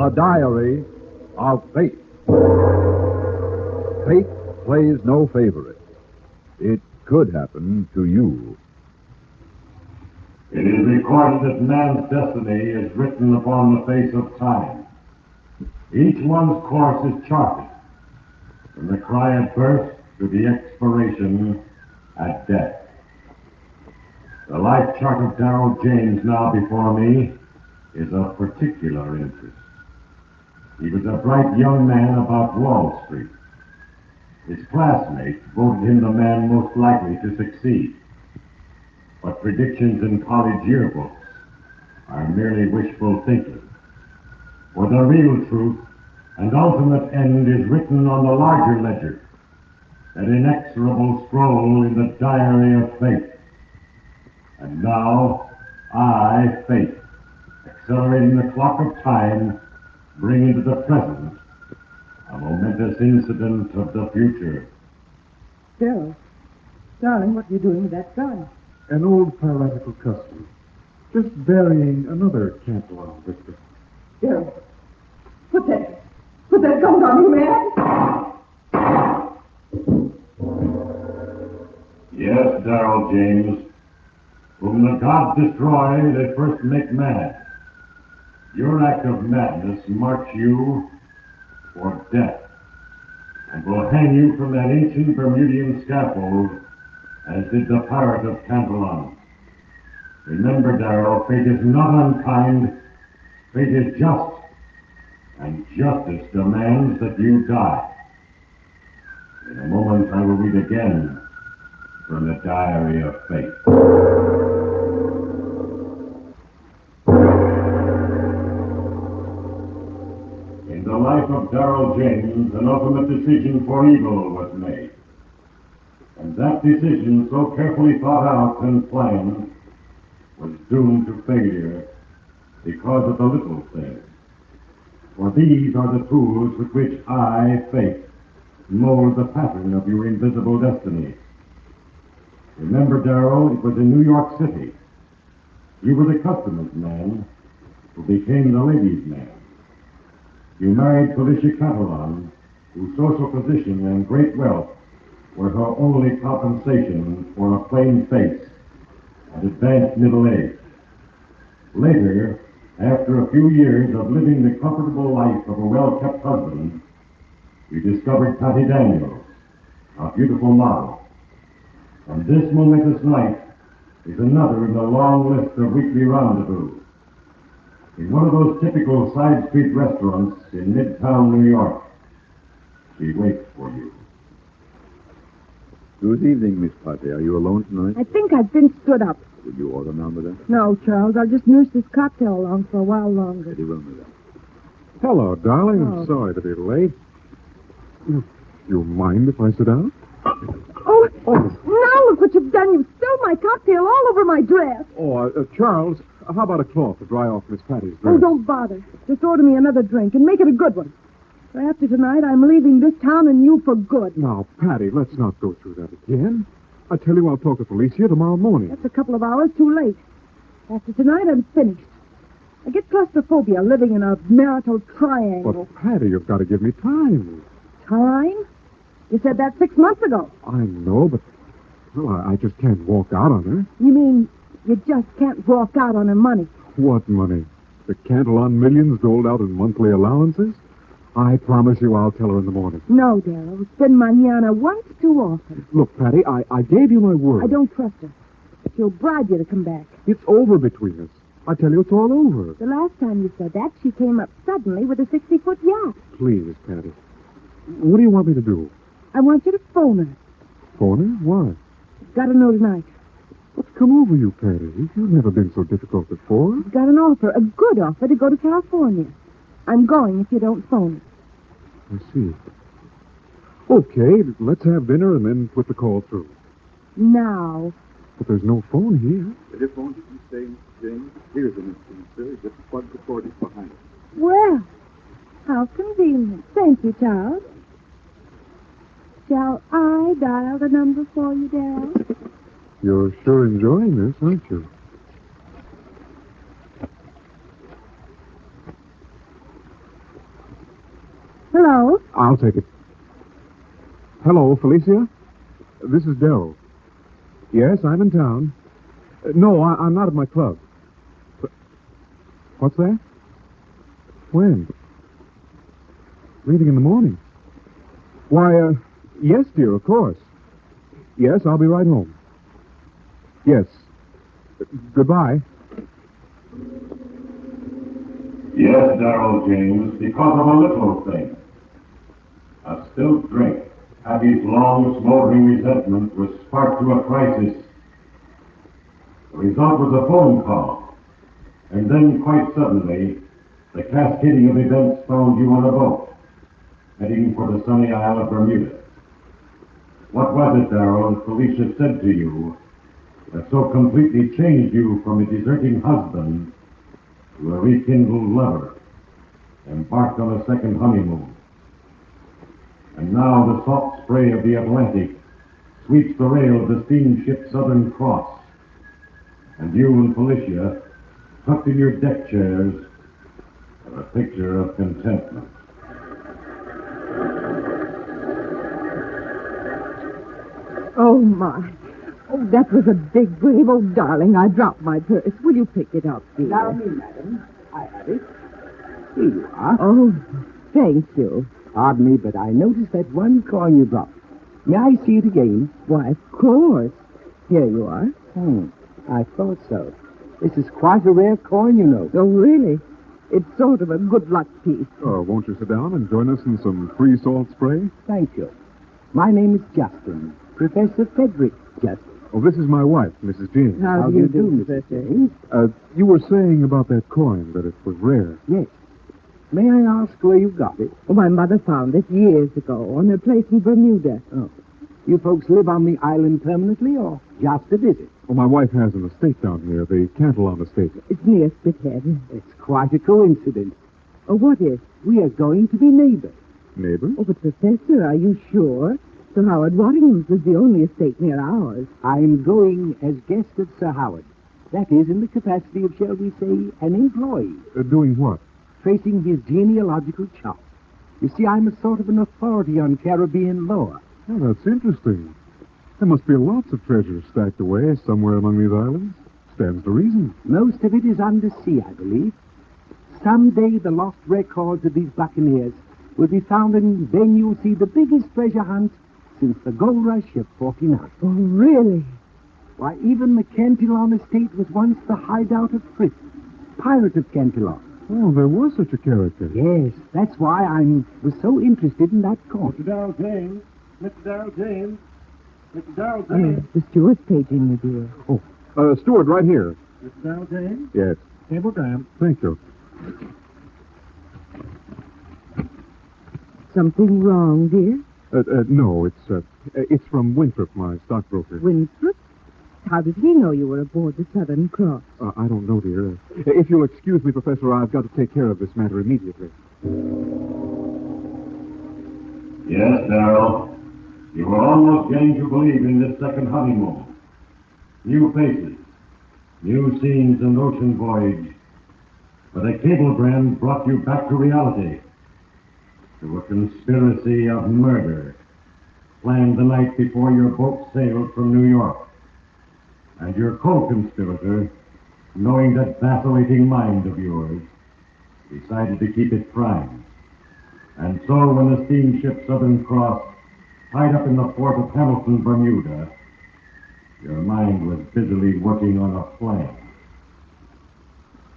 The Diary of Fate. Fate plays no favorites. It could happen to you. It is recorded that man's destiny is written upon the face of time. Each one's course is charted, from the cry at birth to the expiration at death. The life chart of Darrell James now before me is of particular interest. He was a bright young man about Wall Street. His classmates voted him the man most likely to succeed. But predictions in college yearbooks are merely wishful thinking. For the real truth and ultimate end is written on the larger ledger, that inexorable scroll in the diary of fate. And now, I, fate, accelerating the clock of time, bring into the present a momentous incident of the future. Darrell, darling, what are you doing with that gun? An old piratical custom. Just burying another Cantillon victim. Darrell, put that gun down, you man! Yes, Darrell James, whom the gods destroy, they first make mad. Your act of madness marks you for death, and will hang you from that ancient Bermudian scaffold as did the pirate of Cantillon. Remember, Darrell, fate is not unkind, fate is just, and justice demands that you die. In a moment I will read again from the Diary of Fate. In the life of Darrell James, an ultimate decision for evil was made. And that decision, so carefully thought out and planned, was doomed to failure because of the little things. For these are the tools with which I, fate, mold the pattern of your invisible destiny. Remember, Darrell, it was in New York City. You were the customer's man who became the lady's man. You married Felicia Cantillon, whose social position and great wealth were her only compensation for a plain face and advanced middle age. Later, after a few years of living the comfortable life of a well-kept husband, you discovered Patty Daniels, a beautiful model. And this momentous night is another in the long list of weekly rendezvous. In one of those typical side street restaurants in Midtown New York, she waits for you. Good evening, Miss Patty. Are you alone tonight? I think I've been stood up. Would you order none with that? No, Charles, I'll just nurse this cocktail along for a while longer. Very well, madam. Hello, darling. Oh. I'm sorry to be late. You mind if I sit down? Oh, now look what you've done. You've spilled my cocktail all over my dress. Oh, Charles, how about a cloth to dry off Miss Patty's dress? Oh, don't bother. Just order me another drink and make it a good one. For after tonight, I'm leaving this town and you for good. Now, Patty, let's not go through that again. I tell you, I'll talk to Felicia tomorrow morning. That's a couple of hours too late. After tonight, I'm finished. I get claustrophobia living in a marital triangle. But, Patty, you've got to give me time. Time? You said that 6 months ago. I know, but, well, I just can't walk out on her. You mean you just can't walk out on her money? What money? The Cantillon millions doled out in monthly allowances? I promise you I'll tell her in the morning. No, Darrell. It's been mañana once too often. Look, Patty, I gave you my word. I don't trust her. She'll bribe you to come back. It's over between us. I tell you, it's all over. The last time you said that, she came up suddenly with a 60-foot yacht. Please, Patty. What do you want me to do? I want you to phone her. Phone her? Why? Got to know tonight. What's come over you, Patty? You've never been so difficult before. Got an offer, a good offer, to go to California. I'm going if you don't phone her. I see. Okay, let's have dinner and then put the call through. Now. But there's no phone here. Telephone, did you say, Mr. James? Here's an instrument, sir. Just plug the cord is behind it. Well, how convenient. Thank you, Charles. Shall I dial the number for you, Darrell? You're sure enjoying this, aren't you? Hello? I'll take it. Hello, Felicia? This is Darrell. Yes, I'm in town. No, I'm not at my club. What's that? When? Leaving in the morning. Why, yes, dear, of course. Yes, I'll be right home. Yes. Goodbye. Yes, Darrell James, because of a little thing. A still drink. Abby's long, smoldering resentment was sparked to a crisis. The result was a phone call. And then, quite suddenly, the cascading of events found you on a boat, heading for the sunny Isle of Bermuda. What was it, Darrell, Felicia said to you that so completely changed you from a deserting husband to a rekindled lover, embarked on a second honeymoon? And now the salt spray of the Atlantic sweeps the rail of the steamship Southern Cross, and you and Felicia, tucked in your deck chairs, have a picture of contentment. Oh, my. Oh, that was a big wave. Oh, darling, I dropped my purse. Will you pick it up, dear? Allow me, madam. I have it. Here you are. Oh, thank you. Pardon me, but I noticed that one coin you dropped. May I see it again? Why, of course. Here you are. I thought so. This is quite a rare coin, you know. Oh, really? It's sort of a good luck piece. Oh, won't you sit down and join us in some free salt spray? Thank you. My name is Justin. Professor Frederick Justin. Oh, this is my wife, Mrs. James. How do you do, Mrs. James? You were saying about that coin, that it was rare. Yes. May I ask where you got it? Oh, my mother found it years ago on her place in Bermuda. Oh. You folks live on the island permanently or just a visit? Well, my wife has an estate down here, the Cantillon estate. It's near Spithead. It's quite a coincidence. Oh, what is? We are going to be neighbors. Neighbors? Oh, but Professor, are you sure? Sir Howard Waddingham's is the only estate near ours. I'm going as guest of Sir Howard. That is, in the capacity of, shall we say, an employee. Doing what? Tracing his genealogical chart. You see, I'm a sort of an authority on Caribbean law. Oh, that's interesting. There must be lots of treasure stacked away somewhere among these islands. Stands to reason. Most of it is undersea, I believe. Someday the lost records of these buccaneers will be found, and then you'll see the biggest treasure hunt since the gold rush of 49. Oh, really? Why, even the Cantillon estate was once the hideout of Fritz, pirate of Cantillon. Oh, there was such a character. Yes, that's why I was so interested in that coin. Mr. Darrell James. Mr. Darrell James. Mr. Darrell James. The steward's paging you, dear. Oh, Steward, right here. Mr. Darrell James. Yes. Cablegram. Thank you. Something wrong, dear? No, it's from Winthrop, my stockbroker. Winthrop? How did he know you were aboard the Southern Cross? I don't know, dear. If you'll excuse me, Professor, I've got to take care of this matter immediately. Yes, Darrell. You were almost getting to believe in this second honeymoon. New faces, new scenes, and ocean voyage. But a cablegram brought you back to reality. To a conspiracy of murder planned the night before your boat sailed from New York. And your co-conspirator, knowing that vacillating mind of yours, decided to keep it primed. And so when the steamship Southern Cross tied up in the port of Hamilton, Bermuda, your mind was busily working on a plan.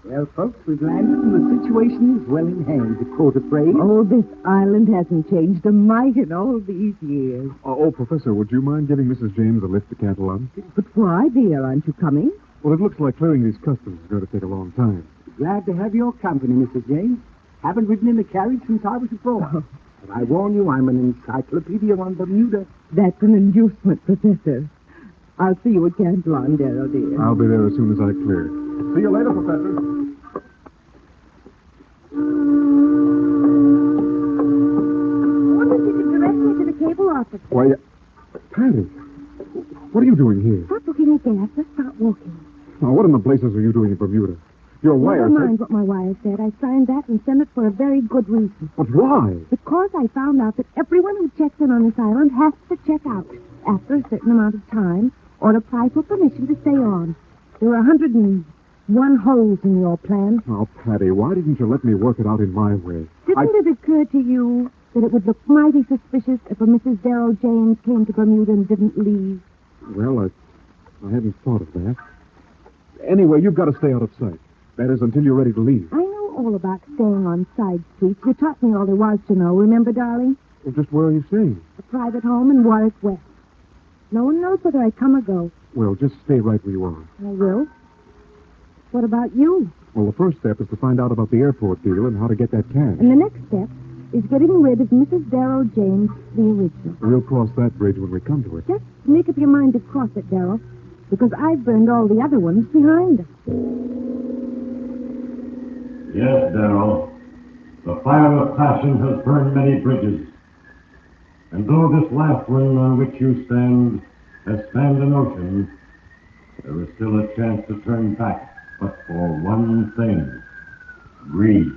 Well, folks, we've landed and the situation is well in hand, to quote a phrase. Oh, this island hasn't changed a mite in all these years. Professor, would you mind giving Mrs. James a lift to Cantillon? But why, dear? Aren't you coming? Well, it looks like clearing these customs is going to take a long time. Glad to have your company, Mrs. James. Haven't ridden in a carriage since I was abroad. But I warn you, I'm an encyclopedia on Bermuda. That's an inducement, Professor. I'll see you at Cantillon, Darrell, dear. I'll be there as soon as I clear. See you later, Professor. Wonder if you could direct me to the cable office. Why, Patty, what are you doing here? Stop looking at that. Let's start walking. Now, what in the blazes are you doing in Bermuda? Your wire Never mind what my wire said. I signed that and sent it for a very good reason. But why? Because I found out that everyone who checks in on this island has to check out after a certain amount of time or apply for permission to stay on. There are 101 holes in your plan. Oh, Patty, why didn't you let me work it out in my way? Didn't it occur to you that it would look mighty suspicious if a Mrs. Darrell James came to Bermuda and didn't leave? Well, I hadn't thought of that. Anyway, you've got to stay out of sight. That is, until you're ready to leave. I know all about staying on side streets. You taught me all there was to know. Remember, darling? Well, just where are you staying? A private home in Warwick West. No one knows whether I come or go. Well, just stay right where you are. I will. What about you? Well, the first step is to find out about the airport deal and how to get that cash. And the next step is getting rid of Mrs. Darrell James, the original. We'll cross that bridge when we come to it. Just make up your mind to cross it, Darrell, because I've burned all the other ones behind us. Yes, Darrell. The fire of passion has burned many bridges. And though this last one on which you stand has spanned an ocean, there is still a chance to turn back, but for one thing: greed.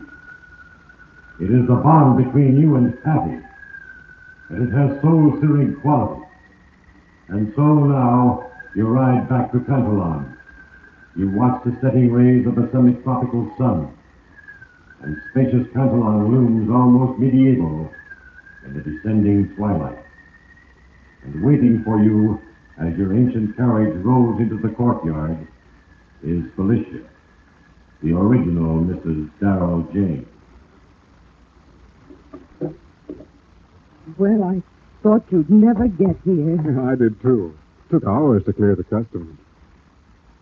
It is the bond between you and Patty, and it has soul-searing quality. And so now you ride back to Pantalon. You watch the setting rays of the semi-tropical sun, and spacious Pantalon looms almost medieval in the descending twilight. And waiting for you as your ancient carriage rolls into the courtyard is Felicia, the original Mrs. Darrell James. Well, I thought you'd never get here. I did, too. Took hours to clear the customs.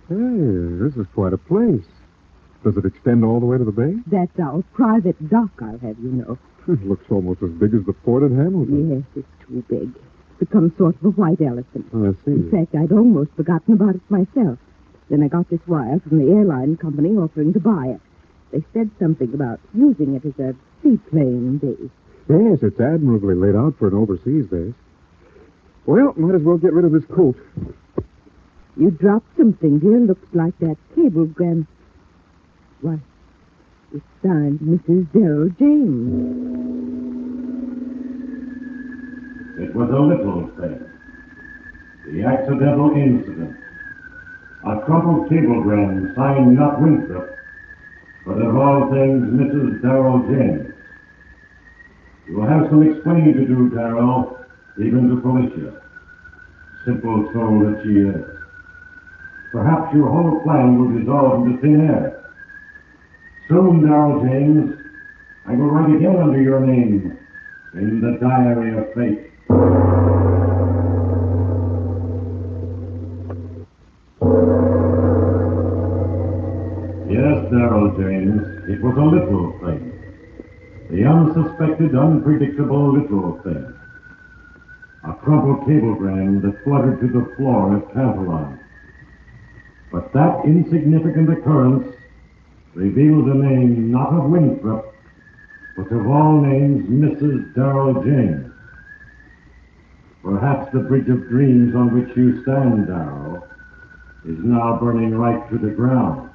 Hey, this is quite a place. Does it extend all the way to the bay? That's our private dock, I'll have you know. It looks almost as big as the port at Hamilton. Yes, it's too big. It's become sort of a white elephant. Oh, I see. In fact, I'd almost forgotten about it myself. Then I got this wire from the airline company offering to buy it. They said something about using it as a seaplane base. Yes, it's admirably laid out for an overseas base. Well, might as well get rid of this coat. You dropped something here. Looks like that cablegram. Why, it's signed Mrs. Darrell James. It was a little thing. The accidental incident. A crumpled cablegram signed not Winthrop, but of all things Mrs. Darrell James. You will have some explaining to do, Darrell, even to Felicia. Simple soul that she is. Perhaps your whole plan will dissolve into thin air. Soon, Darrell James, I will write again under your name in the diary of fate. Yes, Darrell James, it was a little thing. The unsuspected, unpredictable little thing. A crumpled cablegram that fluttered to the floor at Pantalon. But that insignificant occurrence revealed a name not of Winthrop, but of all names, Mrs. Darrell James. Perhaps the bridge of dreams on which you stand, Darrell, is now burning right to the ground.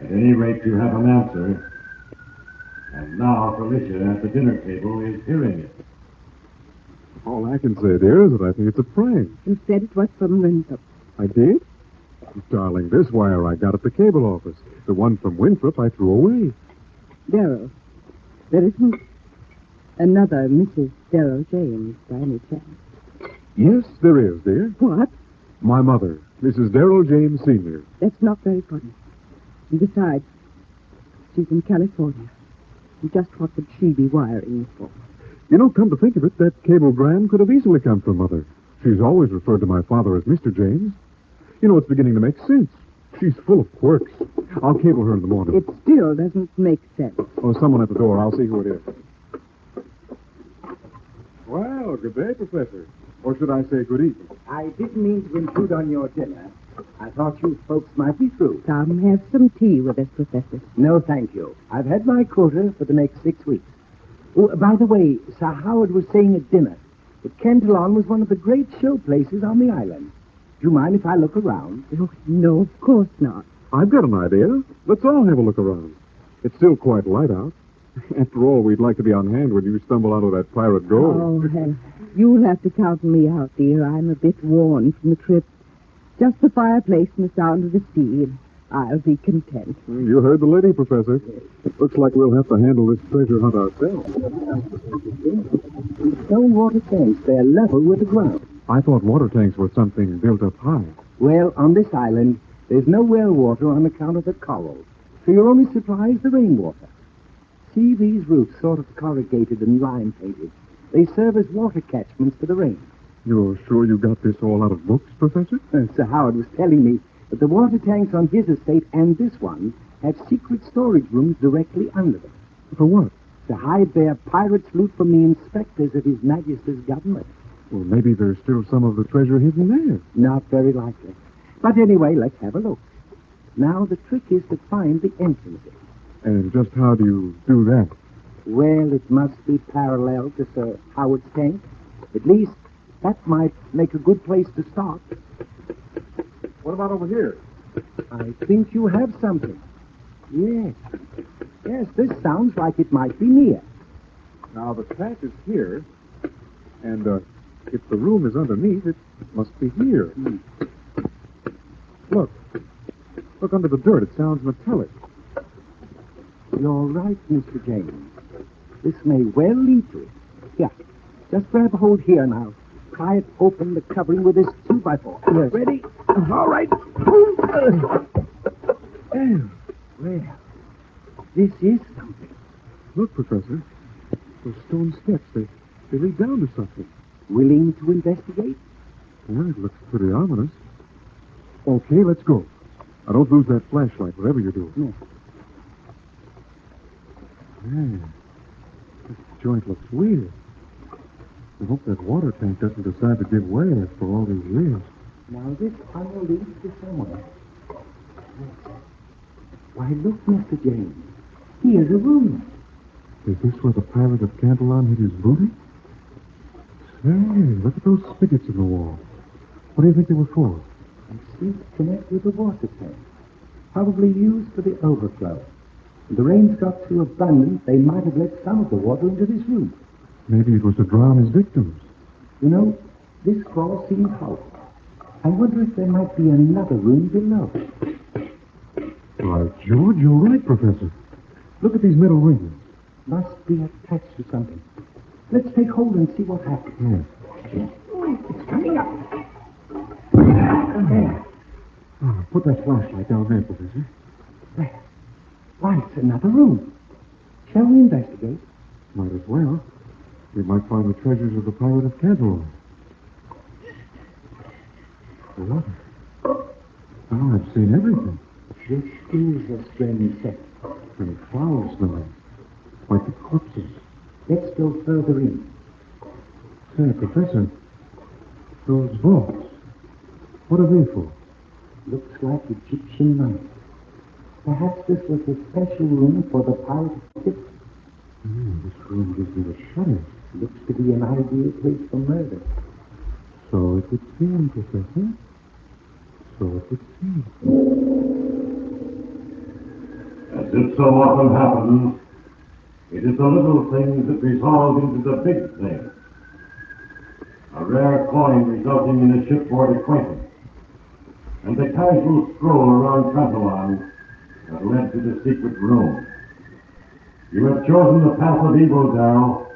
At any rate, you have an answer. And now Felicia at the dinner table is hearing it. All I can say, dear, is that I think it's a prank. You said it was from Winthrop. I did? Darling, this wire I got at the cable office. The one from Winthrop I threw away. Darrell, there isn't another Mrs. Darrell James by any chance? Yes, there is, dear. What? My mother, Mrs. Darrell James Sr. That's not very funny. And besides, she's in California. And just what would she be wiring this for? You know, come to think of it, that cablegram could have easily come from Mother. She's always referred to my father as Mr. James. You know, it's beginning to make sense. She's full of quirks. I'll cable her in the morning. It still doesn't make sense. Oh, someone at the door. I'll see who it is. Well, good day, Professor. Or should I say good evening? I didn't mean to intrude on your dinner. I thought you folks might be through. Come, have some tea with us, Professor. No, thank you. I've had my quota for the next 6 weeks. Oh, by the way, Sir Howard was saying at dinner that Kentalon was one of the great show places on the island. Do you mind if I look around? Oh, no, of course not. I've got an idea. Let's all have a look around. It's still quite light out. After all, we'd like to be on hand when you stumble onto that pirate gold. Oh, Helen, you'll have to count me out, dear. I'm a bit worn from the trip. Just the fireplace and the sound of the sea, and I'll be content. You heard the lady, Professor. It looks like we'll have to handle this treasure hunt ourselves. Stone water tanks, they're level with the ground. I thought water tanks were something built up high. Well, on this island, there's no well water on account of the coral, so your only supply is the rainwater. See these roofs sort of corrugated and lime-painted. They serve as water catchments for the rain. You're sure you got this all out of books, Professor? Sir Howard was telling me that the water tanks on his estate and this one have secret storage rooms directly under them. For what? To hide their pirates' loot from the inspectors of His Majesty's government. Well, maybe there's still some of the treasure hidden there. Not very likely. But anyway, let's have a look. Now, the trick is to find the entrances. And just how do you do that? Well, it must be parallel to Sir Howard's tank. At least, that might make a good place to start. What about over here? I think you have something. Yes. Yes, this sounds like it might be near. Now, the tank is here, and if the room is underneath, it must be here. Look. Look under the dirt. It sounds metallic. You're right, Mr. James. This may well lead to it. Here, just grab a hold here now. Pry it open the covering with this 2x4. Yes. Ready? All right. Well, this is something. Look, Professor. Those stone steps, they lead down to something. Willing to investigate? Well, it looks pretty ominous. Okay, let's go. Now, don't lose that flashlight, whatever you do. No. Man, this joint looks weird. I hope that water tank doesn't decide to give way after all these years. Now, this tunnel leads to somewhere. Why, look, Mr. James. Here's a room. Is this where the pirate of Cantillon hid his booty? Say, look at those spigots in the wall. What do you think they were for? They seem to connect with the water tank. Probably used for the overflow. When the rains got too abundant, they might have let some of the water into this room. Maybe it was to drown his victims. You know, this crawl seems hollow. I wonder if there might be another room below. Why, George, you're right, Professor. Look at these metal rings. Must be attached to something. Let's take hold and see what happens. Yes. It's coming up. There. Oh, put that flashlight down there, Professor. There. Why, it's another room. Shall we investigate? Might as well. We might find the treasures of the pirate of Cantillon. What? Now I've seen everything. This is a strange set. And foul smelling. Like the corpses. Let's go further in. Say, Professor, those vaults, what are they for? Looks like Egyptian money. Perhaps this was a special room for the pirate ship. This room gives me the shudders. Looks to be an ideal place for murder. So it would seem, Professor. So it would seem. As it so often happens, it is the little things that resolve into the big things. A rare coin resulting in a shipboard acquaintance, and the casual stroll around Cantillon that led to the secret room. You have chosen the path of evil, Darrell,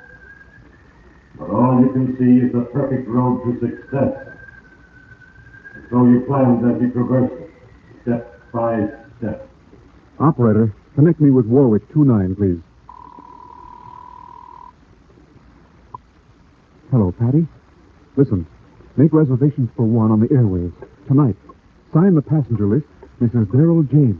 but all you can see is the perfect road to success. And so you planned as you traversed it, step by step. Operator, connect me with Warwick 29, please. Hello, Patty. Listen, make reservations for one on the airways tonight. Sign the passenger list, Mrs. Darrell James.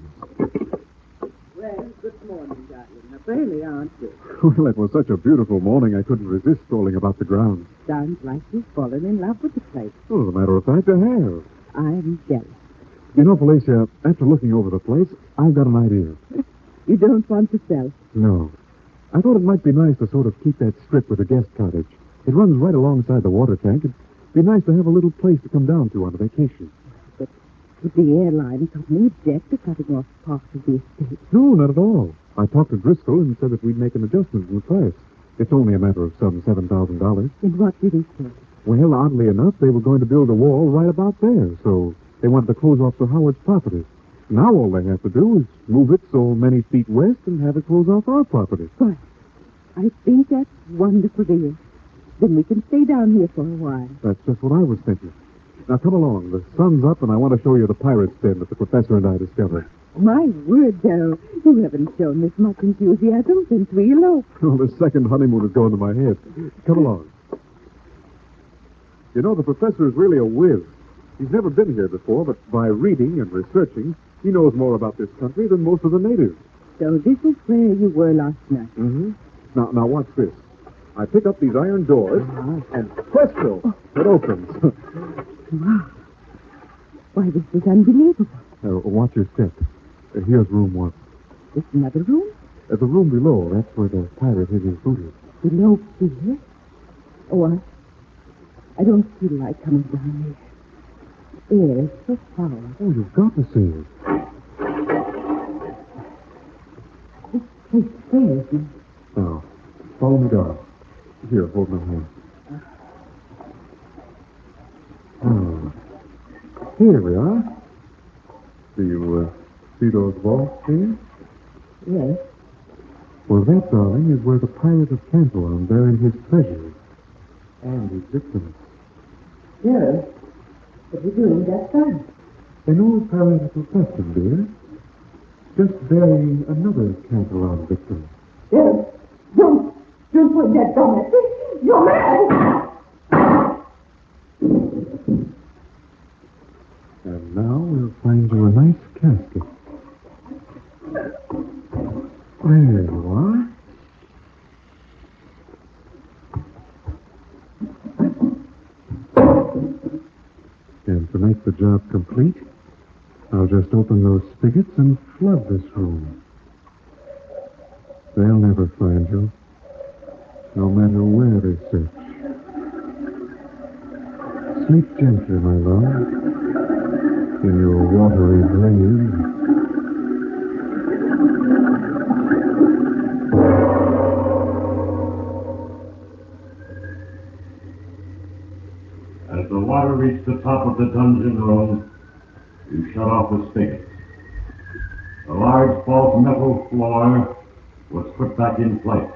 Well, good morning, darling. Up early, aren't you? Well, it was such a beautiful morning, I couldn't resist strolling about the grounds. Sounds like you've fallen in love with the place. Well, as a matter of fact, I have. I'm jealous. You know, Felicia, after looking over the place, I've got an idea. You don't want to sell? No. I thought it might be nice to sort of keep that strip with a guest cottage. It runs right alongside the water tank. It'd be nice to have a little place to come down to on a vacation. But Would the airline company object to cutting off part of the estate? No, not at all. I talked to Driscoll and said that we'd make an adjustment in the price. It's only a matter of some $7,000. And what did he say? Well, oddly enough, they were going to build a wall right about there, so they wanted to close off Sir Howard's property. Now all they have to do is move it so many feet west and have it close off our property. Why, I think that's wonderful, dear. Then we can stay down here for a while. That's just what I was thinking. Now come along. The sun's up, and I want to show you the pirate's den that the professor and I discovered. My word, Darrell, you haven't shown this much enthusiasm since we eloped. Oh, the second honeymoon is going to my head. Come along. You know, the professor is really a whiz. He's never been here before, but by reading and researching, he knows more about this country than most of the natives. So this is where you were last night. Mm-hmm. Now watch this. I pick up these iron doors, and presto, it opens. Wow. Why, this is unbelievable. Watch your step. Here's room 1. There's another room? The room below, that's where the pirate hid his booty. Below here? Oh, I don't feel like coming down here. Air is so foul. Oh, you've got to see it. This place scares me. Now, follow me down. Here, hold my hand. Oh. Here we are. Do you see those vaults there? Yes. Well, that, darling, is where the pirate of Canton buried his treasures and his victims. Yes. What are you doing that time? An old piratical custom, dear. Just burying another Canton victim. Yes. Don't put that gun at me. You're mad. And now we'll find you a nice casket. There you are. And to make the job complete, I'll just open those spigots and flood this room. They'll never find you, no matter where they search. Sleep gently, my love, in your watery grave. As the water reached the top of the dungeon room, you shut off the spigots. The large false metal floor was put back in place.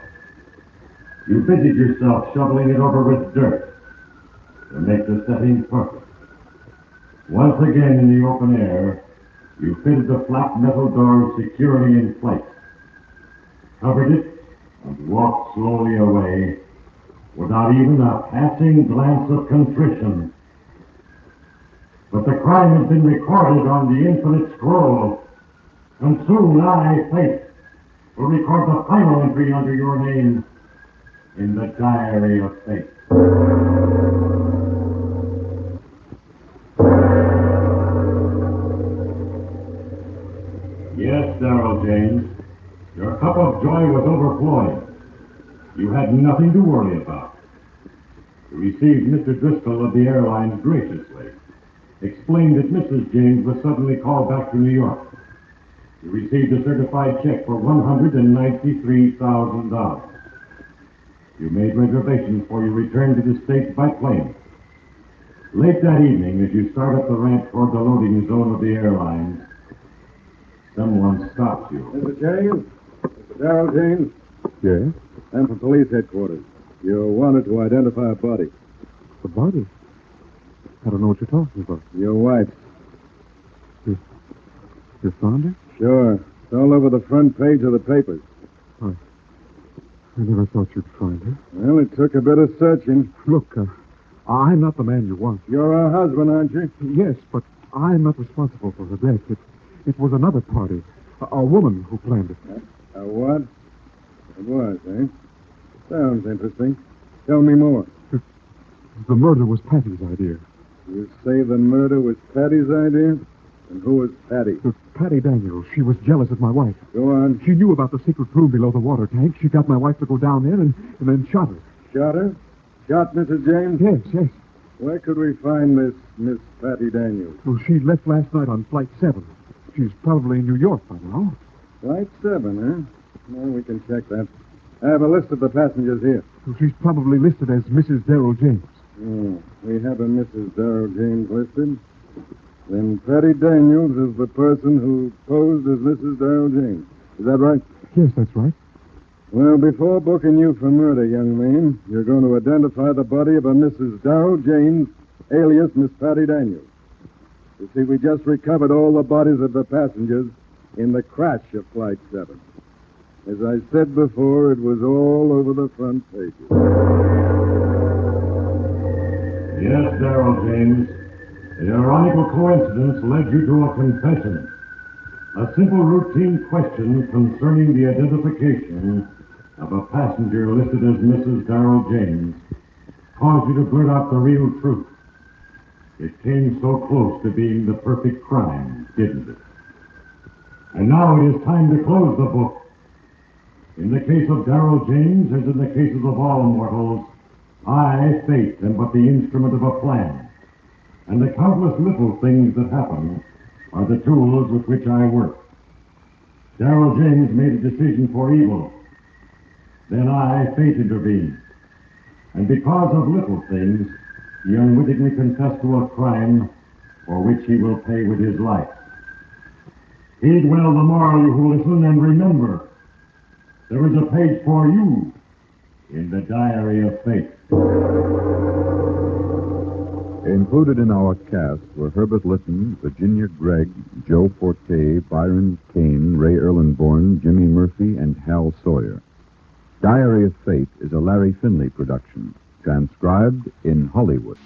You busied yourself shoveling it over with dirt to make the setting perfect. Once again in the open air, you fitted the flat metal door securely in place, covered it, and walked slowly away without even a passing glance of contrition. But the crime has been recorded on the infinite scroll, and soon I, Fate, will record the final entry under your name in the diary of fate. Yes, Darrell James, your cup of joy was overflowing. You had nothing to worry about. You received Mr. Driscoll of the airlines graciously, explained that Mrs. James was suddenly called back to New York. You received a certified check for $193,000. You made reservations for your return to the States by plane. Late that evening, as you start up the ramp toward the loading zone of the airlines, someone stops you. Mr. James? Mr. Darrell James? Yes? I'm from police headquarters. You wanted to identify a body. The body? I don't know what you're talking about. Your wife. You found her? Sure. It's all over the front page of the papers. I never thought you'd find her. Well, it took a bit of searching. Look, I'm not the man you want. You're her husband, aren't you? Yes, but I'm not responsible for her death. It was another party. A woman who planned it. A what? It was, eh? Sounds interesting. Tell me more. The murder was Patty's idea. You say the murder was Patty's idea? And who was Patty? Patty Daniels. She was jealous of my wife. Go on. She knew about the secret room below the water tank. She got my wife to go down there and then shot her. Shot her? Shot Mrs. James? Yes. Where could we find this Miss Patty Daniels? Oh, she left last night on Flight 7. She's probably in New York by now. Flight 7, huh? Well, we can check that. I have a list of the passengers here. Oh, she's probably listed as Mrs. Darrell James. Oh, we have a Mrs. Darrell James listed. Then Patty Daniels is the person who posed as Mrs. Darrell James. Is that right? Yes, that's right. Well, before booking you for murder, young man, you're going to identify the body of a Mrs. Darrell James, alias Miss Patty Daniels. You see, we just recovered all the bodies of the passengers in the crash of Flight 7. As I said before, it was all over the front pages. Yes, Darrell James. The ironical coincidence led you to a confession. A simple routine question concerning the identification of a passenger listed as Mrs. Darrell James caused you to blurt out the real truth. It came so close to being the perfect crime, didn't it? And now it is time to close the book. In the case of Darrell James, as in the cases of all mortals, I, fate, am but the instrument of a plan. And the countless little things that happen are the tools with which I work. Darrell James made a decision for evil. Then I, fate, intervened. And because of little things, he unwittingly confessed to a crime for which he will pay with his life. Heed well the moral, you who listen, and remember, there is a page for you in the diary of fate. Included in our cast were Herbert Litton, Virginia Gregg, Joe Forte, Byron Kane, Ray Erlenborn, Jimmy Murphy, and Hal Sawyer. Diary of Fate is a Larry Finley production, transcribed in Hollywood.